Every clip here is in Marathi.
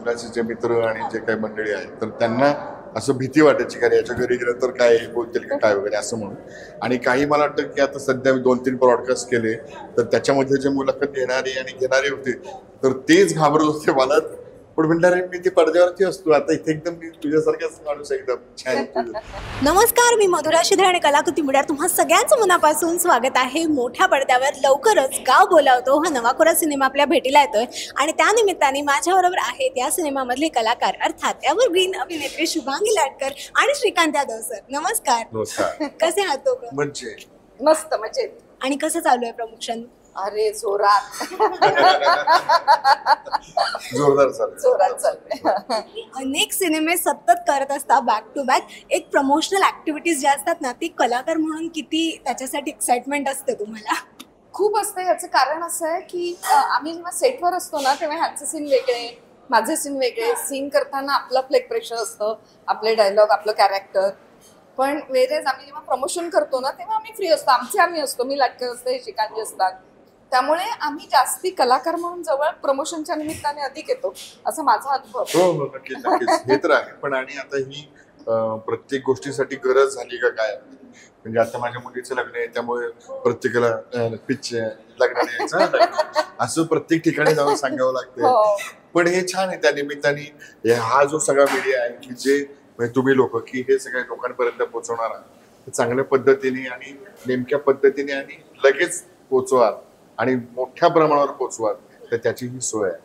मुलाचे जे मित्र आणि जे काही मंडळी आहेत तर त्यांना असं भीती वाटायची का याच्या घरी गेलं तर काय बोलतील का काय वगैरे असं म्हणून. आणि काही मला वाटतं की आता सध्या मी 2-3 ब्रॉडकास्ट केले तर त्याच्यामध्ये जे मुलाखत घेणारे होते तर तेच घाबरत होते मला. पण म्हणणार मी ते पडद्यावरती असतो, आता इथे एकदम मी तुझ्यासारखाच माणूस एकदम छान. नमस्कार, मी मधुरा शिधे आणि कलाकृती मीडिया तुम्हा सगळ्यांचं मनापासून स्वागत आहे. मोठ्या पडद्यावर लवकरच गाव बोलावतो हा नवा कोरा सिनेमा आपल्या भेटीला येतोय आणि त्या निमित्ताने माझ्याबरोबर आहेत या सिनेमामधले कलाकार अर्थात एव्हरग्रीन अभिनेत्री शुभांगी लाटकर आणि श्रीकांत यादव सर. नमस्कार. नमस्कार. कसे आहात दोघं? म्हणजे मस्त मजेत. आणि कसं चालू आहे प्रमोशन? अरे जोरात जोरदार चाललंय. अनेक सिनेमे सतत करत असतात बॅक टू बॅक. एक प्रमोशनल ऍक्टिव्हिटीज ज्या असतात ना ती कलाकार म्हणून किती त्याच्यासाठी एक्साइटमेंट असते तुम्हाला? खूप असतं. याचं कारण असं आहे की आम्ही जेव्हा सेटवर असतो ना तेव्हा ह्यांचे सीन वेगळे, माझे सीन वेगळे. सीन करताना आपलं एक प्रेशर असतं, आपले डायलॉग, आपलं कॅरेक्टर. पण वेरेज आम्ही जेव्हा प्रमोशन करतो ना तेव्हा आम्ही फ्री असतो, आम्ही असतो. मी लाटकर असते, शिकांजी असतात. त्यामुळे आम्ही जास्ती कलाकार म्हणून जवळ प्रमोशनच्या निमित्ताने अधिक येतो असा माझा अनुभव. हो नक्कीच हे तर आहे. पण आणि आता ही प्रत्येक गोष्टीसाठी गरज झाली का काय? म्हणजे आता माझ्या मुलीचं लग्न आहे त्यामुळे प्रत्येकाला पिच लग्न द्यायचं असं प्रत्येक ठिकाणी जाऊन सांगावं लागतं. पण हे छान आहे त्या निमित्ताने हा जो सगळा मीडिया आहे की जे म्हणजे तुम्ही लोक की हे सगळ्या लोकांपर्यंत पोहोचवणार आहात चांगल्या पद्धतीने आणि नेमक्या पद्धतीने आणि लगेच पोचवा आणि मोठ्या प्रमाणावर पोचवा तर त्याची ही सोय आहे.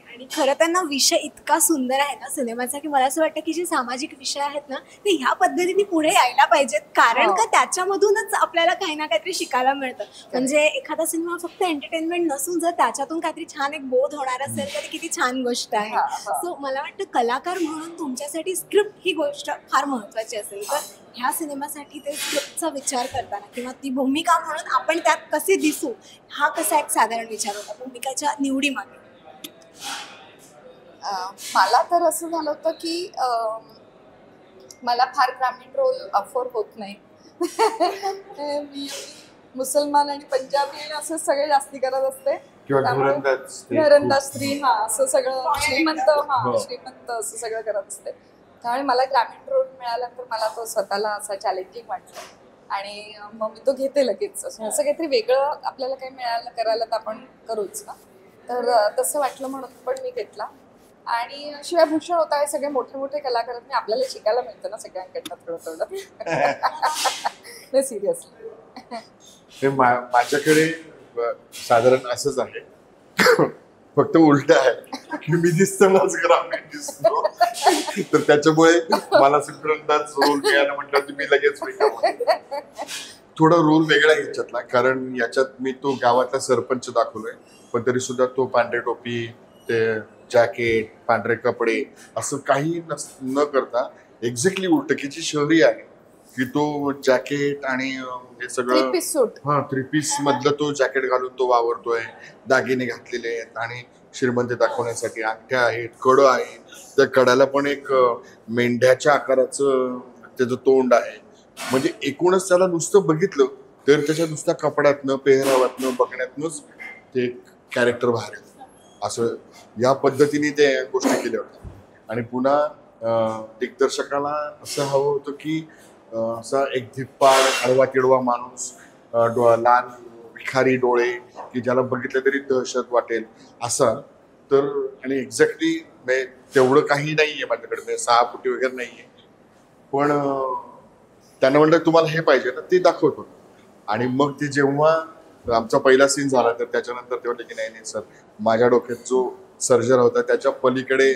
आणि खरं त्यांना विषय इतका सुंदर आहे ना सिनेमाचा की मला असं वाटतं की जे सामाजिक विषय आहेत ना ते ह्या पद्धतीने पुढे यायला पाहिजेत. कारण का त्याच्यामधूनच आपल्याला काही ना काहीतरी शिकायला मिळतं. म्हणजे एखादा सिनेमा फक्त एंटरटेनमेंट नसून जर त्याच्यातून काहीतरी छान एक बोध होणार असेल तर किती छान गोष्ट आहे. सो मला वाटतं कलाकार म्हणून तुमच्यासाठी स्क्रिप्ट ही गोष्ट फार महत्वाची असेल. तर ह्या सिनेमासाठी ते स्क्रिप्टचा विचार करताना किंवा ती भूमिका म्हणून आपण त्यात कसे दिसू हा कसा एक साधारण विचार होता भूमिकाच्या निवडीमागे? मला तर असं झालं होतं की मला फार ग्रामीण रोल अफोर्ड होत नाही. मी मुसलमान आणि पंजाबी आणि असं सगळे जास्ती करत असते. घरंदाज स्त्री असं सगळं श्रीमंत असं सगळं करत असते. त्यामुळे मला ग्रामीण रोल मिळाल्यानंतर मला तो स्वतःला असा चॅलेंजिंग वाटला आणि मग मी तो घेते लगेच. असं काहीतरी वेगळं आपल्याला काही मिळालं करायला तर आपण करूच ना. तर तसं वाटलं म्हणून पण मी घेतला. आणि शिवाय भूषण होता हे सगळे मोठे कलाकार आहेत. आपल्याला शिकायला मिळतं ना सगळ्यांकडनं थोडं सिरियसली. माझ्याकडे साधारण असंच आहे फक्त उलट आहे की मी दिसतानाच ग्रामीण दिसतो तर त्याच्यामुळे मला सिद्धांताच रोल मिळाला म्हटलं तर मी लगेच थोडा रोल वेगळा ह्याच्यातला. कारण याच्यात मी तो गावातला सरपंच दाखवलोय पण तरी सुद्धा तो पांढरे टोपी ते जॅकेट पांढरे कपडे असं काही न करता एक्झॅक्टली उलट की जी शहरी आहे की तो जॅकेट आणि हे सगळं थ्री पीस मधलं तो जॅकेट घालून तो वावरतोय. दागिने घातलेले आहेत आणि श्रीमंत दाखवण्यासाठी अंगठ्या आहेत, कडं आहे. त्या कडाला पण एक मेंढ्याच्या आकाराचं त्याचं तोंड आहे. म्हणजे एकूणच त्याला नुसतं बघितलं तर त्याच्या नुसत्या कपड्यातनं पेहरावातनं बघण्यातनंच ते कॅरेक्टर बाहेर येतं. असं या पद्धतीने ते गोष्टी केल्या होत्या. आणि पुन्हा दिग्दर्शकाला असं हवं होतं की असा एक धिप्पाड आडवा तिडवा माणूस लाल विखारी डोळे की ज्याला बघितलं तरी दहशत वाटेल असा. तर आणि एक्झॅक्टली तेवढं काही नाहीये माझ्याकडे 6 फुटी वगैरे नाहीये. पण त्यांना म्हणलं तुम्हाला हे पाहिजे ना ते दाखवतो. आणि मग ते जेव्हा आमचा पहिला सीन झाला तर त्याच्यानंतर ते म्हटलं की नाही सर माझ्या डोक्यात जो सर्जर होता त्याच्या पलीकडे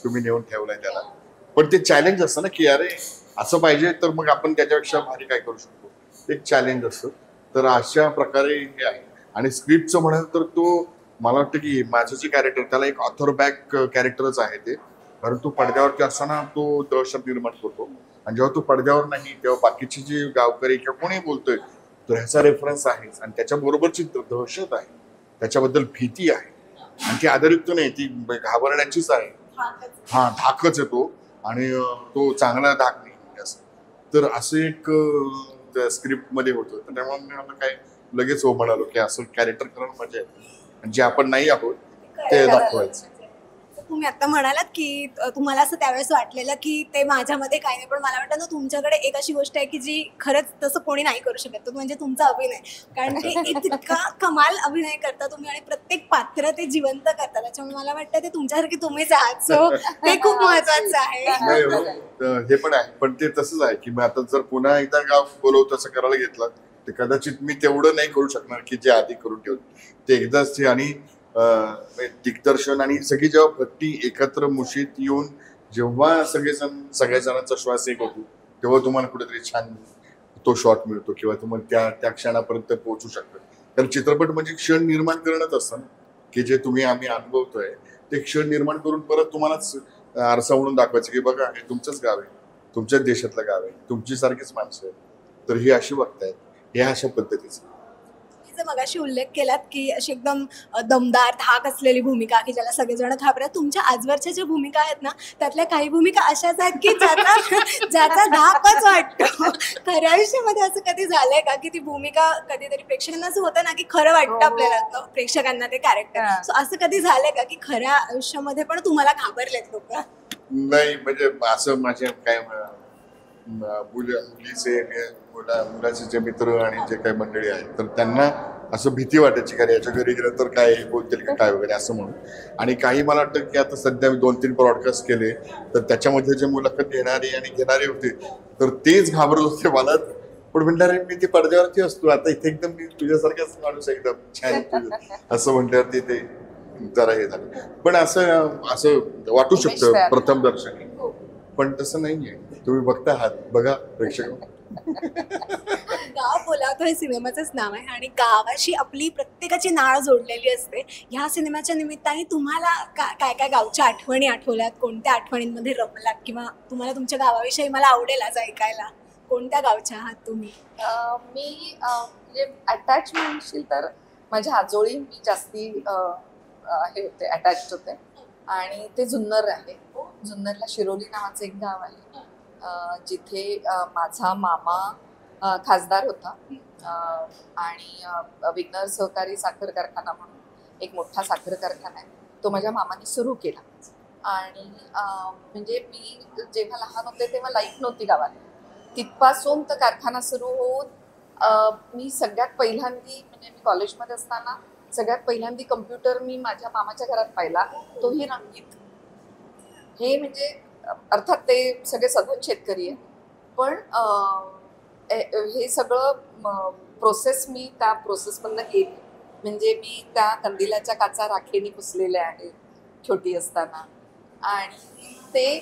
तुम्ही नेऊन ठेवलाय त्याला. पण ते चॅलेंज असतं ना की अरे असं पाहिजे तर मग आपण त्याच्यापेक्षा भारी काय करू शकतो एक चॅलेंज असतं. तर अशा प्रकारे हे आहे. आणि स्क्रिप्टचं म्हणाल तर तो मला वाटतं की माझं जे कॅरेक्टर त्याला एक ऑथर बॅक कॅरेक्टरच आहे ते. कारण तो पडद्यावरती असताना तो दहशत निर्माण करतो आणि जेव्हा तो पडद्यावर नाही तेव्हा बाकीचे जे गावकरी किंवा कोणी बोलतोय तर ह्याचा रेफरन्स आहे आणि त्याच्याबरोबरची दहशत आहे, त्याच्याबद्दल भीती आहे आणि ती आदरयुक्त नाही, ती घाबरण्याचीच आहे. धाकच आहे तो आणि तो चांगला धाक नाही असं. तर असं एक स्क्रिप्ट मध्ये होतं. तर त्यामुळे मी काय लगेच हो म्हणालो की असं कॅरेक्टर करणं मजा येते आणि जे आपण नाही आहोत ते दाखवायचं. तुम्ही आता म्हणालात की तुम्हाला असं त्यावेळेस वाटलेलं की ते माझ्यामध्ये काही नाही, पण मला वाटतं ना तुमच्याकडे एक अशी गोष्ट आहे की जी खरंच तसं कोणी नाही करू शकत, तो म्हणजे तुमचा अभिनय. कारण की इतका कमाल अभिनय करता तुम्ही आणि प्रत्येक पात्र ते जिवंत करता, त्याच्यामुळे मला वाटतं ते तुमच्यासारखी तुम्हीच आहात. सो ते खूप महत्वाचं आहे. नाही हो, हे पण आहे, पण ते तसंच आहे की मग आता जर पुन्हा एकदा गाव बोलवतं असं करायला घेतलं तर कदाचित मी तेवढं नाही करू शकणार की जे आधी करून ठेवलं ते एकदाच ते. आणि दिग्दर्शन आणि सगळी जेव्हा भट्टी एकत्र मुशीत येऊन जेव्हा सगळ्या जणांचा श्वास एक होतो तेव्हा तुम्हाला कुठेतरी छान तो शॉट मिळतो किंवा तुम्हाला त्या क्षणापर्यंत पोहोचू शकतो. कारण चित्रपट म्हणजे क्षण निर्माण करणंच असतं ना, की जे आम्ही अनुभवतोय ते क्षण निर्माण करून परत तुम्हालाच आरसा म्हणून दाखवायचं की बघा हे तुमचंच गाव आहे, तुमच्याच देशातलं गाव आहे, तुमची सारखीच माणसं आहेत, तर ही अशी बघतायत, हे अशा पद्धतीचं. तुम्ही जर मगाशी उल्लेख केलात की अशी एकदम दमदार धाक असलेली भूमिका की ज्याला सगळेजण घाबरतात, तुमच्या आजवरच्या ज्या भूमिका आहेत ना त्यातल्या काही भूमिका अशाच आहेत की ज्याचा धाकच वाटतो. खऱ्या आयुष्यामध्ये असं कधी झालंय का की ती भूमिका कधीतरी प्रेक्षकांना असं होतं ना की खरं वाटतं आपल्याला प्रेक्षकांना ते कॅरेक्टर, सो असं कधी झालंय का की खऱ्या आयुष्यामध्ये पण तुम्हाला घाबरलेत लोक? नाही म्हणजे असं माझे काय मुलीचे मुलाचे जे मित्र आणि जे काही मंडळी आहेत तर त्यांना असं भीती वाटायची का याच्या घरी गेलं तर काय बोलतील का काय वगैरे असं म्हणून. आणि काही मला वाटतं की आता सध्या मी 2-3 ब्रॉडकास्ट केले तर त्याच्यामध्ये जे मुलाखत घेणारे होते तर तेच घाबरत होते मला. पण म्हणणारे मी ते पडद्यावरती असतो, आता इथे एकदम मी तुझ्यासारखाच माणूस एकदम छान असं म्हणल्यावरती ते जरा हे झालं. पण असं वाटू शकतं प्रथम दर्शनी, पण तसं नाहीये. तुम्ही बघता आहात, बघा प्रेक्षक. गाव बोलावतो हे सिनेमाचंच नाव आहे आणि गावाशी आपली प्रत्येकाची नाळ जोडलेली असते. ह्या सिनेमाच्या निमित्ताने तुम्हाला काय काय गावच्या आठवणी आठवल्यात, कोणत्या आठवणींमध्ये रमलात किंवा तुम्हाला तुमच्या गावाविषयी मला आवडेल आज ऐकायला, कोणत्या गावच्या आहात तुम्ही? मी म्हणजे अटॅच म्हणशील तर माझ्या आजोळी मी जास्ती हे होते, अटॅच होते. आणि ते जुन्नर आहे. जुन्नरला शिरोली नावाचं एक गाव आहे जिथे माझा मामा खासदार होता. आणि विघ्नर सहकारी साखर कारखाना म्हणून एक मोठा साखर कारखाना आहे, तो माझ्या मामाने सुरू केला. आणि म्हणजे मी जेव्हा लहान होते तेव्हा लाईट नव्हती गावात, तिथपासून तर कारखाना सुरू होऊन मी सगळ्यात पहिल्यांदी म्हणजे मी कॉलेजमध्ये असताना सगळ्यात पहिल्यांदी कम्प्युटर मी माझ्या मामाच्या घरात पाहिला, तोही रंगीत. हे म्हणजे अर्थात ते सगळे सधन शेतकरी आहे, पण हे सगळं प्रोसेस मी त्या प्रोसेसमधनं गेली. म्हणजे मी त्या कंदिलाच्या काचा राखेने पुसलेल्या आहेत छोटी असताना. आणि ते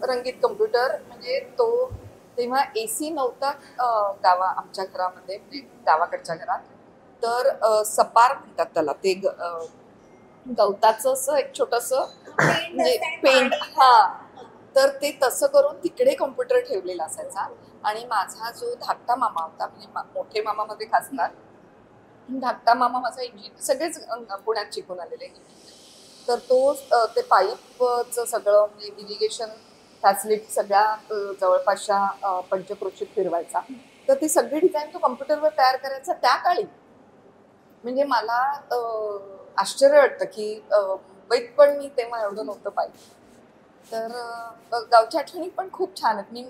रंगीत कम्प्युटर म्हणजे तो तेव्हा AC नव्हता आमच्या घरामध्ये, म्हणजे गावाकडच्या घरात. तर सपार म्हणतात त्याला, ते गवताचं असं एक छोटंसं म्हणजे पेंट, तर ते तसं करून तिकडे कॉम्प्युटर ठेवलेला असायचा. आणि माझा जो धाकटा मामा होता, म्हणजे मोठे मामामध्ये खासदार, धाकटा मामा माझा इंजिनियर, सगळेच पुण्यात शिकून आलेले इंजिनियर. तर तो ते पाईपचं सगळं म्हणजे इरिगेशन फॅसिलिटी सगळ्या जवळपासच्या पंचक्रोशीत फिरवायचा. तर ती सगळी डिझाईन तो कॉम्प्युटरवर तयार करायचा त्या काळी. म्हणजे मला आश्चर्य वाटतं की मुंबईत पण मी तेव्हा एवढं नव्हतं पाहिजे. तर गावच्या आठवणी पण खूप छान आहेत. मी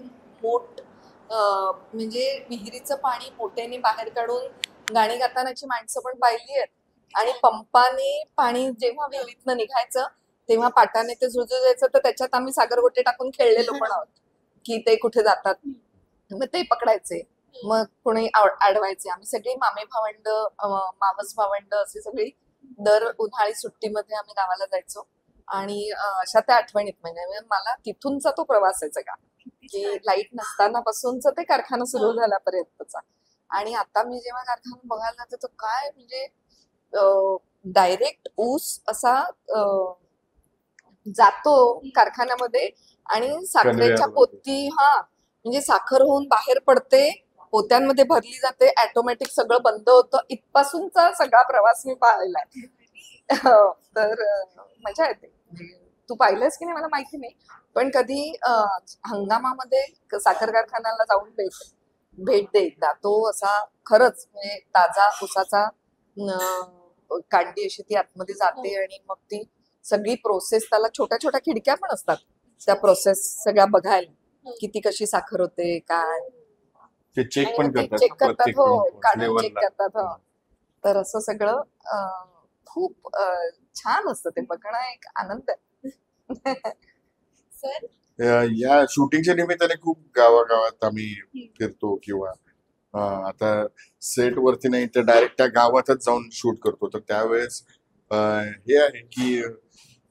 म्हणजे विहिरीचं पाणी मोठ्याने बाहेर काढून गाणी गातानाची माणसं पण पाहिली आहेत. आणि पंपाने पाणी जेव्हा विहिरीतनं निघायचं तेव्हा पाटाने ते झुळझुळायचं, तर त्याच्यात आम्ही सागरगोटे टाकून खेळलेलो पण आहोत की ते कुठे जातात, मग ते पकडायचे, मग कोणी अडवायचे. आम्ही सगळी मामे भावंड, मावस भावंड असे सगळी दर उन्हाळी सुट्टीमध्ये आम्ही गावाला जायचो. आणि अशा त्या आठवणीत म्हणजे मला तिथूनचा तो प्रवास आहे सगळा, की लाईट नसताना पासूनच ते कारखाना सुरू झाल्यापर्यंतचा. आणि आता मी जेव्हा कारखाना बघायला जाते तर काय म्हणजे डायरेक्ट ऊस असा जातो कारखान्यामध्ये आणि साखरेच्या पोती, म्हणजे साखर होऊन बाहेर पडते, पोत्यांमध्ये भरली जाते, ऑटोमॅटिक सगळं बंद होतं. इथपासूनचा सगळा प्रवास मी पाहिलाय. तर मजा येते. तू पाहिलंस की नाही मला माहिती नाही, पण कधी हंगामामध्ये साखर कारखान्याला जाऊन भेट दे एकदा. तो असा खरंच म्हणजे ताजा ऊसाचा कांडी अशी ती आतमध्ये जाते आणि मग ती सगळी प्रोसेस, त्याला छोट्या छोट्या खिडक्या पण असतात त्या प्रोसेस सगळ्या बघायला, किती कशी साखर होते काय ते चेक पण करतात चेक ना करतात. प्रत्येक हो, काढून चेक फ्लेवरला. करतात. हो. तर असं सगळं खूप छान असतं, ते बघणं एक आनंद आहे. सर या शूटिंगच्या निमित्ताने खूप गावागावात आम्ही फिरतो किंवा आता सेट वरती नाही तर डायरेक्ट त्या गावातच जाऊन शूट करतो. तर त्यावेळेस हे आहे की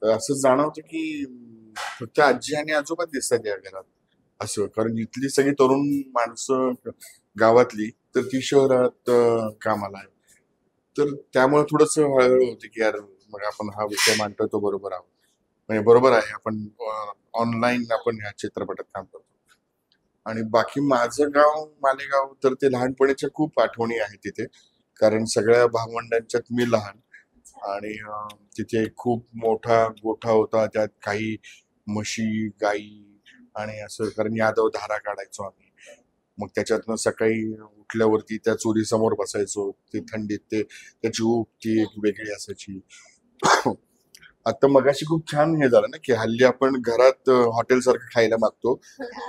असं जाणवतं की फक्त आजी आणि आजोबा दिसतात या घरात असं. कारण इथली सगळी तरुण माणसं गावातली तर ती शहरात कामाला आहे. तर त्यामुळे थोडस हळहळ होते की यार मग आपण हा विषय मांडतोय तो बरोबर आहोत, म्हणजे बरोबर आहे. आपण ऑनलाईन आपण ह्या चित्रपटात काम करतो. आणि बाकी माझं गाव मालेगाव तर ते लहानपणीच्या खूप आठवणी आहेत तिथे. कारण सगळ्या भावंडांच्यात मी लहान आणि तिथे खूप मोठा गोठा होता. त्यात काही म्हशी गाई आणि असं, कारण यादव धारा काढायचो आम्ही. मग त्याच्यातनं सकाळी उठल्यावरती त्या चुली समोर बसायचो. ते थंडीत ते त्याची ऊब ती एक वेगळी असायची. आता मगाशी खूप छान हे झालं ना की हल्ली आपण घरात हॉटेल सारखं खायला मागतो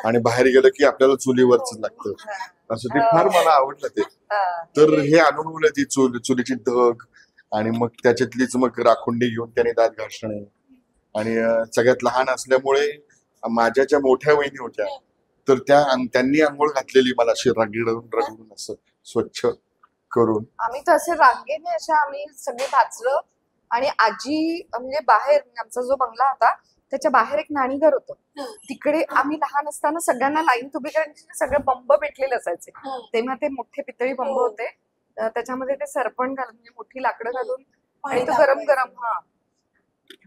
आणि बाहेर गेलं की आपल्याला चुलीवरच लागतं. असं ते फार मला आवडलं ते. तर हे अनुभवलं ती चुलीची धग आणि मग त्याच्यातलीच मग राखुंडी घेऊन त्याने दात घासणे. आणि सगळ्यात लहान असल्यामुळे माझ्या ज्या मोठ्या वहिनी होत्या तर त्यांनी आंघोळ घातलेली मला अशी रगडून असं स्वच्छ करून. आम्ही तर असे रांगेने अशा आम्ही सगळे भाचलं. आणि आजी म्हणजे बाहेर, आमचा जो बंगला होता त्याच्या बाहेर एक नाणीघर होतं. तिकडे आम्ही लहान असताना सगळ्यांना लाईन उभी करायची, सगळे बंब पेटलेले असायचे. तेव्हा ते मोठे पितळी बंब होते, त्याच्यामध्ये ते सरपण घालून म्हणजे मोठी लाकडं घालून आणि तो गरम गरम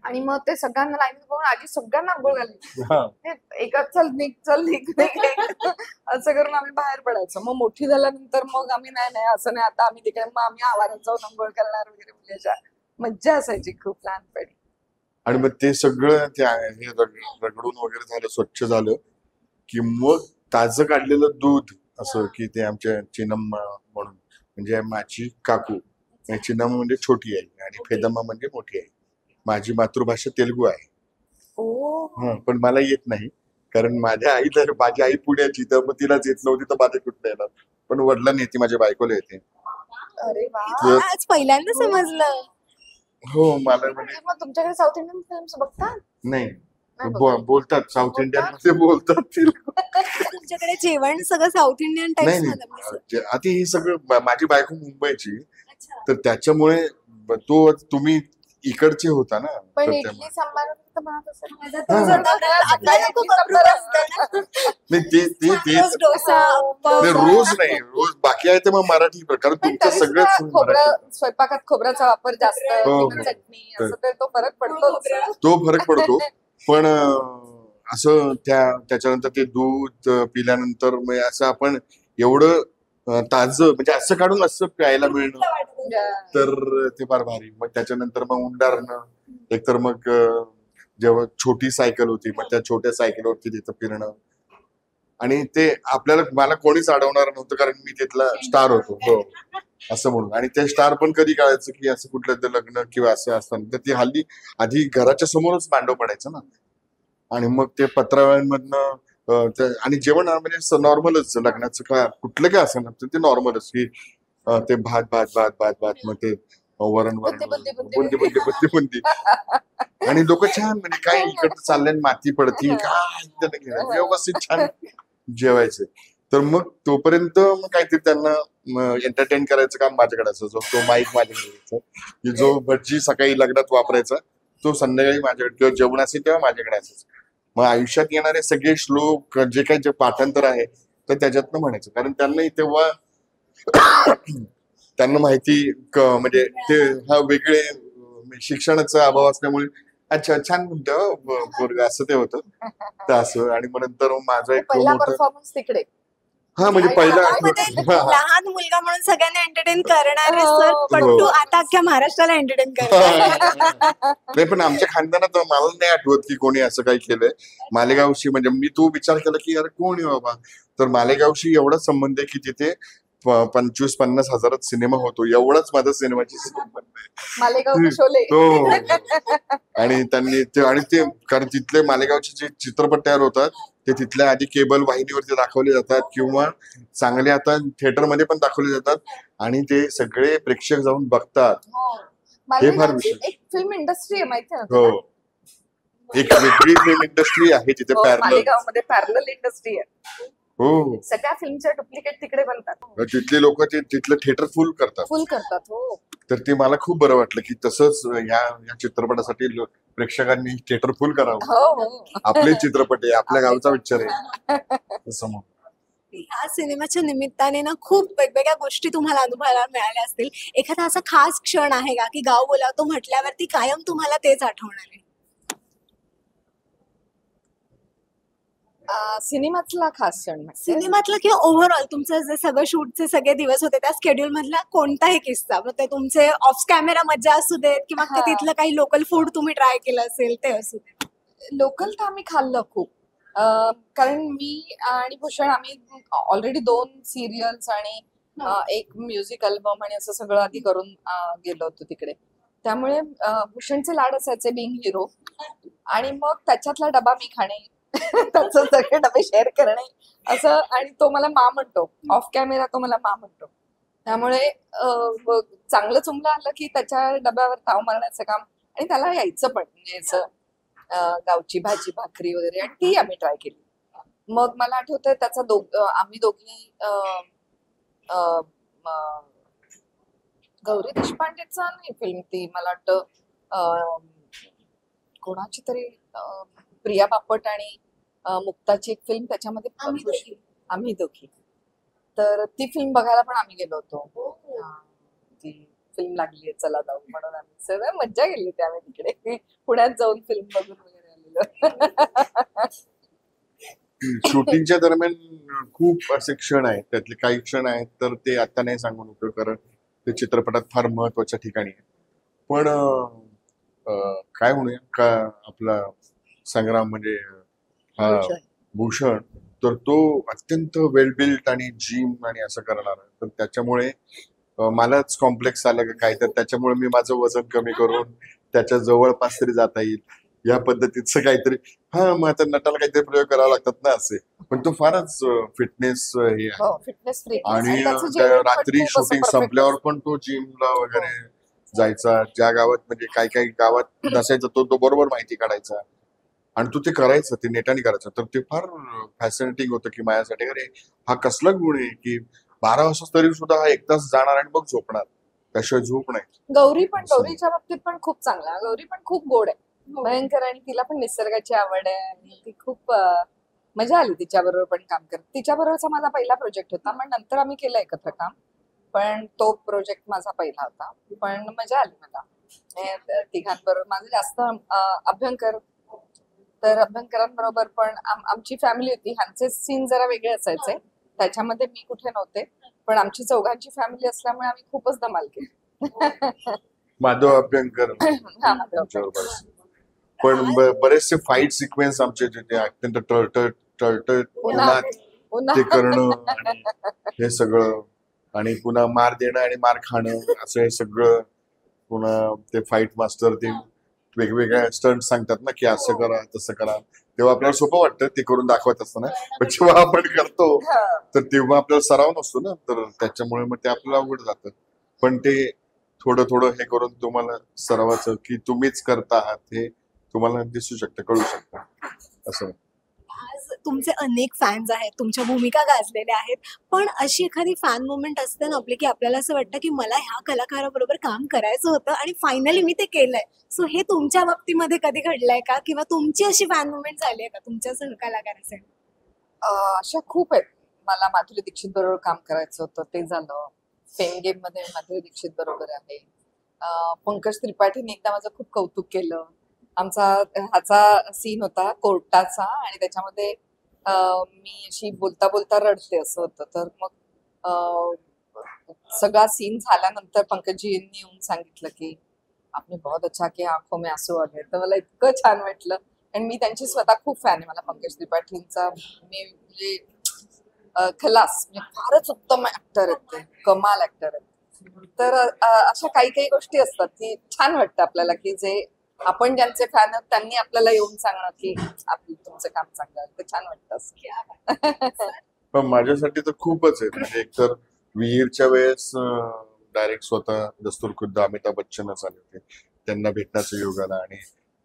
आणि मग ते सगळ्यांना लाईन बघून आजी सगळ्यांना आंघोळ घालायची. एका चल निघ असं करून आम्ही बाहेर पडायचो. मग मोठी झाल्यानंतर मग आम्ही नाही असं नाही, आता आम्ही तिकडे मग आम्ही आवारात जाऊन आंघोळ करणार वगैरे, म्हणजे मज्जा असायची खूप लहानपणी. आणि मग ते सगळं हे रगडून वगैरे झालं, स्वच्छ झालं की मग ताजं काढलेलं दूध असं की ते आमच्या चिनम म्हणून, म्हणजे माझी काकू, चिनम म्हणजे छोटी आई आणि फेदम्मा म्हणजे मोठी आई. माझी मातृभाषा तेलुगू आहे. पण मला येत नाही कारण माझी आई पुण्याची, तर मग तिलाच येत नव्हती तर माझ्या कुठं येणार. पण वडिलांनी येते, माझ्या बायकोला येते. अरे वा, आज पहिल्यांदा समजलं. हो, मला म्हणजे मग तुमच्याकडे साऊथ इंडियन फिल्म्स बघता? नाही बोलतात साऊथ इंडियन मध्ये बोलतात. तुमच्याकडे जेवण सगळं साऊथ इंडियन टाइप्स मध्ये? नाही, आता हे सगळं माझी बायको मुंबईची तर त्याच्यामुळे तुम्ही इकडचे होता ना. पण इडली सांबार तर बनवत असेल. रोज नाही, रोज बाकी आहे ते मग मराठी, कारण तुमचं सगळं स्वयंपाकात खोबऱ्याचा वापर जास्त, चटणी असं, तर तो फरक पडतो. पण असं त्याच्यानंतर ते दूध पिल्यानंतर म्हणजे असं आपण एवढं ताजं म्हणजे असं काढून असं प्यायला मिळणं तर ते फार भारी. मग त्याच्यानंतर मग उंडारणं, एकतर मग जेव्हा छोटी सायकल होती मग त्या छोट्या सायकलवरती तिथं फिरणं. आणि ते मला कोणीच अडवणार नव्हतं कारण मी तिथला स्टार होतो. हो असं म्हणून. आणि ते स्टार पण कधी कळायचं की असं कुठलं तर लग्न किंवा असं असताना तर ते हल्ली आधी घराच्या समोरच मांडव पडायचं ना. आणि मग ते पत्रावळ्यांमधनं आणि जेवण म्हणजे नॉर्मलच, लग्नाचं काय कुठलं काय असं ना ते नॉर्मलच की ते भात भात भात भात भात मग ते वरण बुंदी आणि लोक छान म्हणजे काय इकडं चाललंय माती पडती काय व्यवस्थित छान जेवायचे. तर मग तोपर्यंत मग काहीतरी त्यांना एंटरटेन करायचं काम माझ्याकडे असायचं. तो माईक माझ्याकडे यायचा की जो भटजी सकाळी लग्नात वापरायचा तो संध्याकाळी माझ्याकडे, किंवा जेवण असेल तेव्हा माझ्याकडे असायचं. मग आयुष्यात येणारे सगळे श्लोक जे काही जे पाठांतर आहे तर त्याच्यातनं म्हणायचं, कारण तेव्हा त्यांना माहिती म्हणजे ते वेगळे शिक्षणाचा अभाव असल्यामुळे अच्छा छान म्हणतो असं ते होतं. तर असं. आणि मग नंतर माझा एक परफॉर्मन्स तिकडे म्हणजे पहिला लहान मुलगा म्हणून सगळ्यांना एंटरटेन करणारे सर, पण तू आता अख्ख्या महाराष्ट्राला एंटरटेन करणार. नाही, पण आमच्या खानदानात मला नाही आठवत की कोणी असं काही केलंय. मालेगावशी म्हणजे मी विचार केला की यार कोण आहे बाबा, तर मालेगावशी एवढा संबंध आहे की तिथे 25-50 हजारात सिनेमा होतो, एवढाच माझा सिनेमाची मालेगाव शोले. तो आणि त्यांनी ते कारण तिथले मालेगावचे जे चित्रपट तयार होतात ते तिथल्या आधी केबल वाहिनीवरती दाखवले जातात किंवा चांगले आता थिएटरमध्ये पण दाखवले जातात आणि ते सगळे प्रेक्षक जाऊन बघतात. हो. हे फार मालेगावची विशेष. एक फिल्म इंडस्ट्री आहे माहिती आहे ना हो, तुला? एक वेगळी फिल्म इंडस्ट्री आहे तिथे हो, पॅरलल. मालेगावमध्ये पॅरलल इंडस्ट्री आहे. हो, सगळ्या फिल्मच्या डुप्लिकेट तिकडे बनतात, तिथले लोक तिथलं थिएटर फुल करतात. फुल करतात. हो, तर ते मला खूप बरं वाटलं की तसंच या चित्रपटासाठी प्रेक्षकांनी थिएटर फुल करावं. हो, हो. आपले चित्रपट आहे, आपल्या गावचा पिक्चर आहे तसं मग. ह्या सिनेमाच्या निमित्ताने ना खूप वेगवेगळ्या गोष्टी तुम्हाला अनुभवायला मिळाल्या असतील. एखादा असा खास क्षण आहे का की गाव बोलावतो म्हटल्यावरती कायम तुम्हाला तेच आठवणार आहे? सिनेमातला खास क्षण म्हणजे सिनेमातलं किंवा ओव्हरऑल तुमचं जे सगळं शूटचे सगळे दिवस होते त्या स्केड्यूल मधला कोणताही किस्सा, मग ते तुमचे ऑफ कॅमेरा मजा असू देत किंवा ते हा. तिथलं काही लोकल फूड तुम्ही ट्राय केलं असेल ते असू देत. लोकल तर आम्ही खाल्लं खूप. कारण मी आणि भूषण आम्ही ऑलरेडी 2 सिरियल्स आणि एक म्युझिक अल्बम आणि असं सगळं आधी करून गेलो होतो तिकडे. त्यामुळे भूषणचे लाड असायचे बिंग हिरो, आणि मग त्याच्यातला डबा मी खाणे त्याचं सगळे डबे शेअर करणे असं, आणि तो मला मा म्हणतो ऑफ कॅमेरा, तो मला मा म्हणतो. त्यामुळे चांगलं चुंगलं आलं की त्याच्या डब्यावर ताव मारण्याचं काम, आणि त्याला यायचं पण म्हणजे असं गावची भाजी भाकरी वगैरे, आणि ती आम्ही ट्राय केली. मग मला आठवतंय त्याचा आम्ही दोघी गौरी देशपांडेचा नाही फिल्म ती, मला वाटतं कोणाची तरी प्रिया बापट आणि मुक्ताची एक फिल्म त्याच्यामध्ये आम्ही दोघी. तर ती फिल्म बघायला पण आम्ही गेलो होतो. ती फिल्म लागली चला जाऊ म्हणून आम्ही सगळं मज्जा केली होती आम्ही तिकडे पुण्यात जाऊन फिल्म बघून वगैरे आलेलो. शूटिंगच्या दरम्यान खूप असे क्षण आहेत, त्यातले काही क्षण आहेत तर ते आता नाही सांगून उपयोग, कारण ते चित्रपटात फार महत्वाच्या ठिकाणी आहे. पण काय म्हणूया का आपला संग्राम म्हणजे हा भूषण, तर तो अत्यंत वेल बिल्ट आणि जिम आणि असं करणार, तर त्याच्यामुळे मलाच कॉम्प्लेक्स आलं का काय, तर त्याच्यामुळे मी माझं वजन कमी करून त्याच्या जवळपास तरी जाता येईल या पद्धतीचं काहीतरी. मग आता नटाला काहीतरी प्रयोग करावे लागतात ना असे, पण तो फारच फिटनेस हे आहे. फिटनेस फ्री, आणि रात्री शूटिंग संपल्यावर पण तो जिमला वगैरे जायचा, ज्या गावात म्हणजे काही गावात नसायचा तो बरोबर माहिती काढायचा आणि तो ते करायचं, ते नेटाने करायचं. तर ते फार फॅसिनेटिंग होतं की माझ्यासाठी अरे हा कसला गुण आहे की 12 वाजता तरी सुद्धा हा 1 तास जाणार आणि मग झोपणार, त्याशिवाय झोप नाही. गौरीच्या बाबतीत पण खूप चांगला, गौरी पण खूप गोड आहे भयंकर, आणि तिला पण निसर्गाची आवड आहे आणि ती खूप मजा आली तिच्याबरोबर पण काम करत. तिच्याबरोबरचा माझा पहिला प्रोजेक्ट होता, मग नंतर आम्ही केलं एकत्र काम, पण तो प्रोजेक्ट माझा पहिला होता. पण मजा आली मला तिघांबरोबर. माझं जास्त अभ्यंकर, तर अभ्यंकरांबरोबर पण आमची फॅमिली होती. ह्यांचे सीन जरा वेगळे असायचे, त्याच्यामध्ये मी कुठे नव्हते, पण आमची चौघांची फॅमिली असल्यामुळे आम्ही खूपच धमाल केली. माधव अभ्यंकर पण बरेचसे फाईट सिक्वेन्स आमचे तिथे अत्यंत टळटळ ते करणं आणि हे सगळं, आणि पुन्हा मार देणं आणि मार खाणं असं हे सगळं. पुन्हा ते फाईट मास्टर ते वेगवेगळ्या स्टंट सांगतात ना की असं करा तसं करा, तेव्हा आपल्याला सोपं वाटतं ते करून दाखवत असताना, पण जेव्हा आपण करतो तर तेव्हा आपल्याला सराव नसतो ना, तर त्याच्यामुळे मग ते आपल्याला अवघड जातं. पण ते थोडं थोडं हे करून तुम्हाला सरावाचं की तुम्हीच करता आहात हे तुम्हाला दिसू शकतं, कळू शकतं असं. आज तुमचे अनेक फॅन्स आहेत, तुमच्या भूमिका गाजलेल्या आहेत, पण अशी एखादी फॅन मुवमेंट असते ना आपली की आपल्याला असं वाटतं की मला ह्या कलाकाराबरोबर काम करायचं होतं आणि फायनली मी ते केलंय. सो हे तुमच्या बाबतीमध्ये कधी घडलंय का, किंवा तुमची अशी फॅन मुवमेंट झाली आहे का तुमच्या सहकलाकारासाठी? अशा खूप आहेत. मला माधुरी दीक्षित बरोबर काम करायचं होतं, ते झालं. फेम गेम मध्ये माधुरी दीक्षित बरोबर आहे. पंकज त्रिपाठीने एकदा माझं खूप कौतुक केलं. ह्याचा सीन होता कोर्टाचा, आणि त्याच्यामध्ये मी अशी बोलता बोलता रडते असं होतं. तर मग सगळा सीन झाल्यानंतर पंकजजींनी येऊन सांगितलं की आपने बहुत अच्छा किया, आंखों में आंसू आ गए. तर मला इतकं छान वाटलं, आणि मी त्यांची स्वतः खूप फॅन आहे. मला पंकज त्रिपाठींचा मी म्हणजे खलास म्हणजे फारच उत्तम ऍक्टर आहेत ते, कमाल ऍक्टर आहेत. तर अशा काही काही गोष्टी असतात की छान वाटतं आपल्याला, की जे आपण ज्यांचे फॅन आहोत त्यांनी आपल्याला येऊन सांगणं की तुमचं काम चांगलं आहे, ते छान वाटतं असं. पण माझ्यासाठी तर खूपच आहे. म्हणजे एकतर विहीरच्या वेळेस डायरेक्ट स्वतः दस्तूरखुद्द अमिताभ बच्चनच आले होते, त्यांना भेटण्याचं योग आला. आणि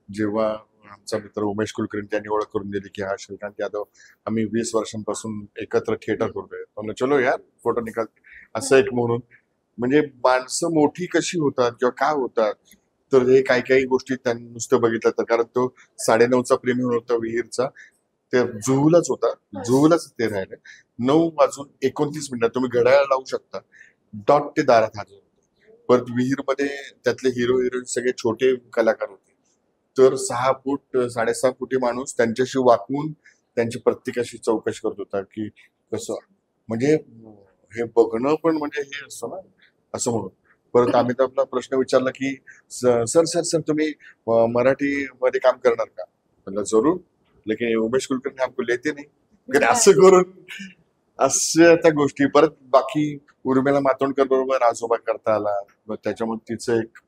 जेव्हा आमचा मित्र उमेश कुलकर्णी त्यांनी ओळख करून दिली की हा श्रीकांत यादव, आम्ही 20 वर्षांपासून एकत्र थिएटर करतोय, म्हणलं चलो यार फोटो निकाल, असं एक म्हणून. म्हणजे माणसं मोठी कशी होतात किंवा काय होतात, तर हे काही काही गोष्टी त्यांनी नुसतं बघितलं तर. कारण तो 9:30चा प्रेमी होता विहीरचा, ते जुहूलाच होता, जुहूलाच ते राहिले. 9:29 तुम्ही घड्याळ लावू शकता, डॉट ते दारात हजर होते. परत विहीरमध्ये त्यातले हिरो हिरोईन सगळे छोटे कलाकार होते, तर 6 फूट 6.5 फुटी माणूस त्यांच्याशी वाकून त्यांची प्रत्येकाशी चौकशी करत होता की कसं. म्हणजे हे बघणं पण म्हणजे हे असतं ना, असं म्हणून. परत अमिताभला प्रश्न विचारला की सर सर सर तुम्ही मराठीमध्ये काम करणार का, म्हणलं जरूर, लेकिन उमेश कुलकर्णी हमको लेते नाही वगैरे, असं करून अशा त्या गोष्टी. परत बाकी उर्मिला मातोंडकर बरोबर आजोबा करता आला, मग त्याच्यामध्ये तिचं एक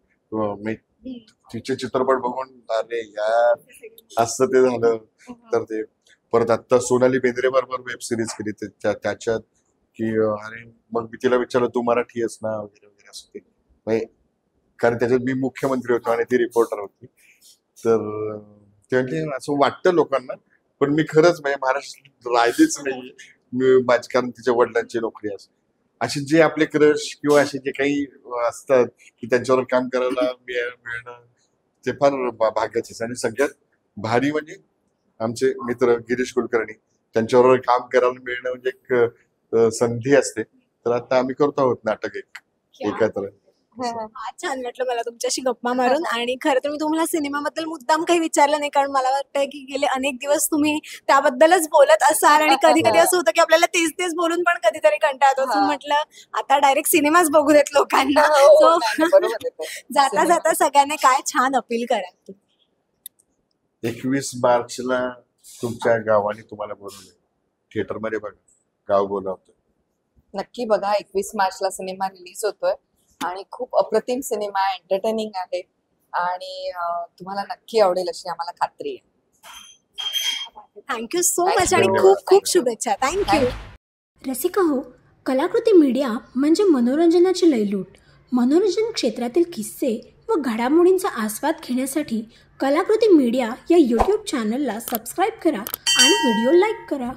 तिचे चित्रपट बघून अरे यार असं ते झालं. तर ते परत आता सोनाली बेंद्रे बरोबर वेब सिरीज केली त्याच्यात की अरे मग मी तिला विचारलं तू मराठी आहेस ना वगैरे वगैरे, असं ते म्हणजे. कारण त्याच्यात मी मुख्यमंत्री होतो आणि ती रिपोर्टर होती. तर ते असं वाटतं लोकांना, पण मी खरंच म्हणजे महाराष्ट्रात राहिलीच नाहीये मी, माझी, कारण तिच्या वडिलांची नोकरी असते. असे जे आपले क्रश किंवा असे जे काही असतात की त्यांच्यावर काम करायला मिळणं ते फार भाग्याचे. आणि सगळ्यात भारी म्हणजे आमचे मित्र गिरीश कुलकर्णी, त्यांच्याबरोबर काम करायला मिळणं म्हणजे एक संधी असते. तर आता आम्ही करतो आहोत नाटक एकत्र. छान वाटलं मला तुमच्याशी गप्पा मारून. आणि खरं तर मी तुम्हाला सिनेमाबद्दल मुद्दाम काही विचारलं नाही, कारण मला वाटतंय की गेले अनेक दिवस तुम्ही त्याबद्दलच बोलत असाल आणि कधी कधी असं होतं की आपल्याला तेच तेच बोलून पण कधीतरी कंटाळतो. असं म्हटलं आता डायरेक्ट सिनेमाच बघू देत लोकांना. जाता जाता सगळ्यांना काय छान अपील करा. 21 मार्चला तुमच्या गावाने तुम्हाला बोलवलंय थिएटरमध्ये, बघा गाव बोलावतोय, नक्की बघा. 21 मार्चला सिनेमा रिलीज होतोय आणि खूप अप्रतिम सिनेमा आहे, एंटरटेनिंग आहे आणि तुम्हाला नक्की आवडेल अशी आम्हाला खात्री आहे. थँक्यू सो मच आणि खूप खूप शुभेच्छा. थँक्यू. रसिका हो, कलाकृती मीडिया म्हणजे मनोरंजनाची लयलूट. मनोरंजन क्षेत्रातील किस्से व घडामोडींचा आस्वाद घेण्यासाठी कलाकृती मीडिया या यूट्यूब चॅनलला सबस्क्राईब करा आणि व्हिडिओ लाईक करा.